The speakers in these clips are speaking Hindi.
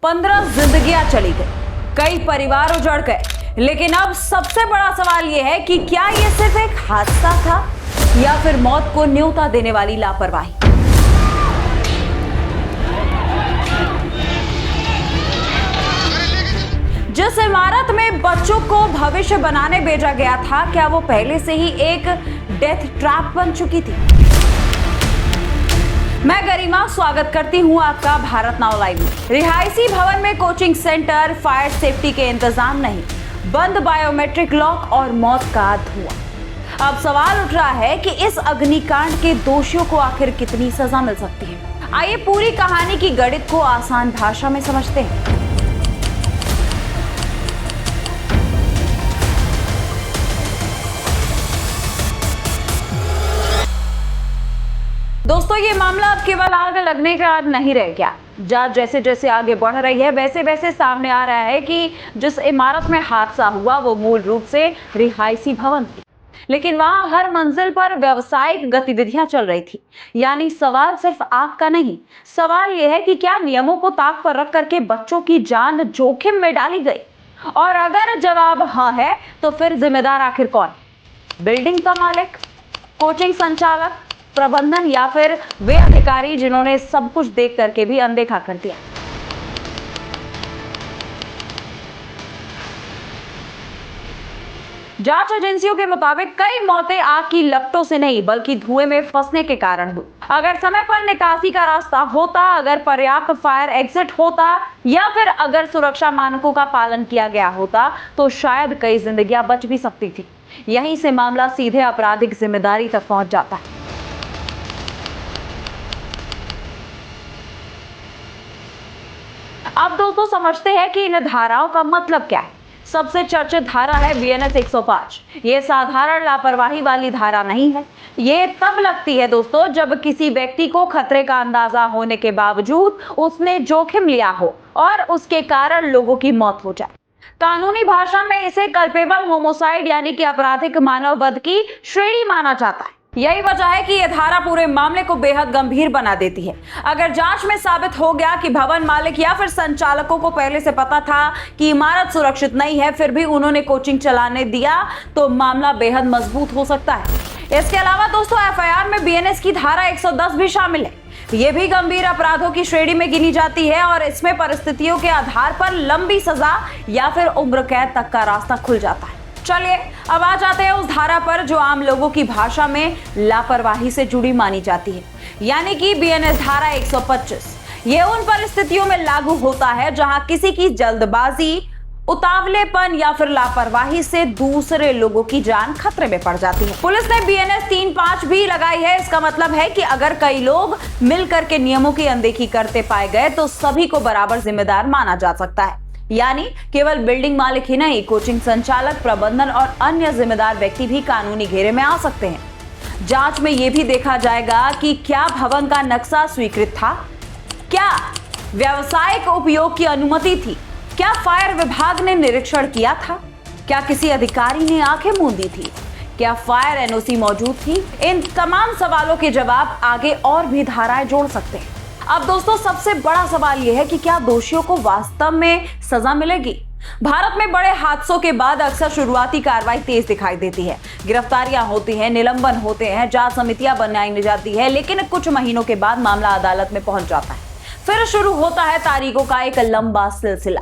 15 जिंदगियां चली गई, कई परिवार उजड़ गए। लेकिन अब सबसे बड़ा सवाल यह है कि क्या यह सिर्फ एक हादसा था या फिर मौत को न्योता देने वाली लापरवाही। जिस इमारत में बच्चों को भविष्य बनाने भेजा गया था, क्या वो पहले से ही एक डेथ ट्रैप बन चुकी थी? मैं गरिमा स्वागत करती हूं आपका भारत नाउ लाइव में। रिहायशी भवन में कोचिंग सेंटर, फायर सेफ्टी के इंतजाम नहीं, बंद बायोमेट्रिक लॉक और मौत का धुआं। अब सवाल उठ रहा है कि इस अग्निकांड के दोषियों को आखिर कितनी सजा मिल सकती है। आइए पूरी कहानी की गणित को आसान भाषा में समझते हैं। दोस्तों, ये मामला अब केवल आग लगने का नहीं रह गया। जांच जैसे जैसे आगे बढ़ रही है, वैसे वैसे सामने आ रहा है कि जिस इमारत में हादसा हुआ वो मूल रूप से रिहायशी भवन थी, लेकिन वहां हर मंजिल पर व्यावसायिक गतिविधियां चल रही थी। यानी सवाल सिर्फ आग का नहीं, सवाल यह है कि क्या नियमों को ताक पर रख करके बच्चों की जान जोखिम में डाली गई? और अगर जवाब हाँ है, तो फिर जिम्मेदार आखिर कौन? बिल्डिंग का मालिक, कोचिंग संचालक, प्रबंधन, या फिर वे अधिकारी जिन्होंने सब कुछ देख करके भी अनदेखा कर दिया? जांच एजेंसियों के मुताबिक कई मौतें आग की लपटों से नहीं बल्कि धुएं में फंसने के कारण हुई। अगर समय पर निकासी का रास्ता होता, अगर पर्याप्त फायर एग्जिट होता, या फिर अगर सुरक्षा मानकों का पालन किया गया होता, तो शायद कई जिंदगियां बच भी सकती थी। यहीं से मामला सीधे आपराधिक जिम्मेदारी तक पहुंच जाता है। अब दोस्तों समझते हैं कि इन धाराओं का मतलब क्या है। सबसे चर्चित धारा है बीएनएस 105। ये साधारण लापरवाही वाली धारा नहीं है। ये तब लगती है दोस्तों जब किसी व्यक्ति को खतरे का अंदाजा होने के बावजूद उसने जोखिम लिया हो और उसके कारण लोगों की मौत हो जाए। कानूनी भाषा में इसे कल्पेबल होमोसाइड यानी कि आपराधिक मानव वध की श्रेणी माना जाता है। यही वजह है कि यह धारा पूरे मामले को बेहद गंभीर बना देती है। अगर जांच में साबित हो गया कि भवन मालिक या फिर संचालकों को पहले से पता था कि इमारत सुरक्षित नहीं है, फिर भी उन्होंने कोचिंग चलाने दिया, तो मामला बेहद मजबूत हो सकता है। इसके अलावा दोस्तों एफआईआर में बीएनएस की धारा 110 भी शामिल है। ये भी गंभीर अपराधों की श्रेणी में गिनी जाती है और इसमें परिस्थितियों के आधार पर लंबी सजा या फिर उम्र कैद तक का रास्ता खुल जाता है। चलिए अब आ जाते हैं उस धारा पर जो आम लोगों की भाषा में लापरवाही से जुड़ी मानी जाती है, यानी कि बीएनएस धारा 125। ये उन परिस्थितियों में लागू होता है जहां किसी की जल्दबाजी, उतावलेपन या फिर लापरवाही से दूसरे लोगों की जान खतरे में पड़ जाती है। पुलिस ने बीएनएस 35 भी लगाई है। इसका मतलब है कि अगर कई लोग मिलकर के नियमों की अनदेखी करते पाए गए तो सभी को बराबर जिम्मेदार माना जा सकता है। यानी केवल बिल्डिंग मालिक ही नहीं, कोचिंग संचालक, प्रबंधन और अन्य जिम्मेदार व्यक्ति भी कानूनी घेरे में आ सकते हैं। जांच में यह भी देखा जाएगा कि क्या भवन का नक्शा स्वीकृत था, क्या व्यावसायिक उपयोग की अनुमति थी, क्या फायर विभाग ने निरीक्षण किया था, क्या किसी अधिकारी ने आंखें मूंदी थी, क्या फायर एनओसी मौजूद थी। इन तमाम सवालों के जवाब आगे और भी धाराएं जोड़ सकते हैं। अब दोस्तों सबसे बड़ा सवाल यह है कि क्या दोषियों को वास्तव में सजा मिलेगी? भारत में बड़े हादसों के बाद अक्सर शुरुआती कार्रवाई तेज दिखाई देती है। गिरफ्तारियां होती हैं, निलंबन होते हैं, जांच समितियां बनाई जाती है, लेकिन कुछ महीनों के बाद मामला अदालत में पहुंच जाता है। फिर शुरू होता है तारीखों का एक लंबा सिलसिला।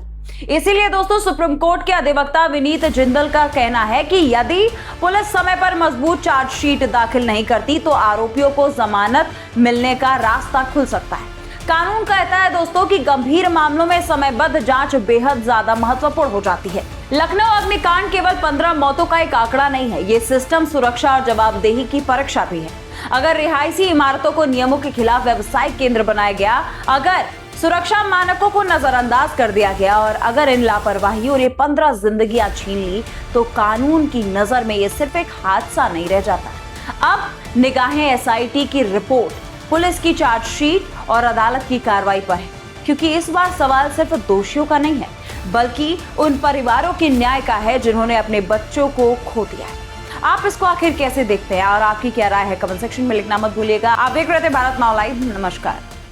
इसीलिए दोस्तों सुप्रीम कोर्ट के अधिवक्ता विनीत जिंदल का कहना है कि यदि पुलिस समय पर मजबूत चार्जशीट दाखिल नहीं करती तो आरोपियों को जमानत मिलने का रास्ता खुल सकता है। कानून कहता है दोस्तों कि गंभीर मामलों में समयबद्ध जांच बेहद ज्यादा महत्वपूर्ण हो जाती है। लखनऊ अग्निकांड केवल 15 मौतों का एक आंकड़ा नहीं है, ये सिस्टम, सुरक्षा और जवाबदेही की परीक्षा भी है। अगर रिहायशी इमारतों को नियमों के खिलाफ व्यवसायिक केंद्र बनाया गया, अगर सुरक्षा मानकों को नजरअंदाज कर दिया गया और अगर इन लापरवाहियों ने 15 जिंदगियां छीन ली, तो कानून की नजर में ये सिर्फ एक हादसा नहीं रह जाता। अब निगाहें एसआईटी की रिपोर्ट, पुलिस की चार्जशीट और अदालत की कार्रवाई पर है, क्योंकि इस बार सवाल सिर्फ दोषियों का नहीं है बल्कि उन परिवारों के न्याय का है जिन्होंने अपने बच्चों को खो दिया है। आप इसको आखिर कैसे देखते हैं और आपकी क्या राय है? कमेंट सेक्शन में लिखना मत भूलिएगा। आप देख रहे थे भारत नाउ लाइव। नमस्कार।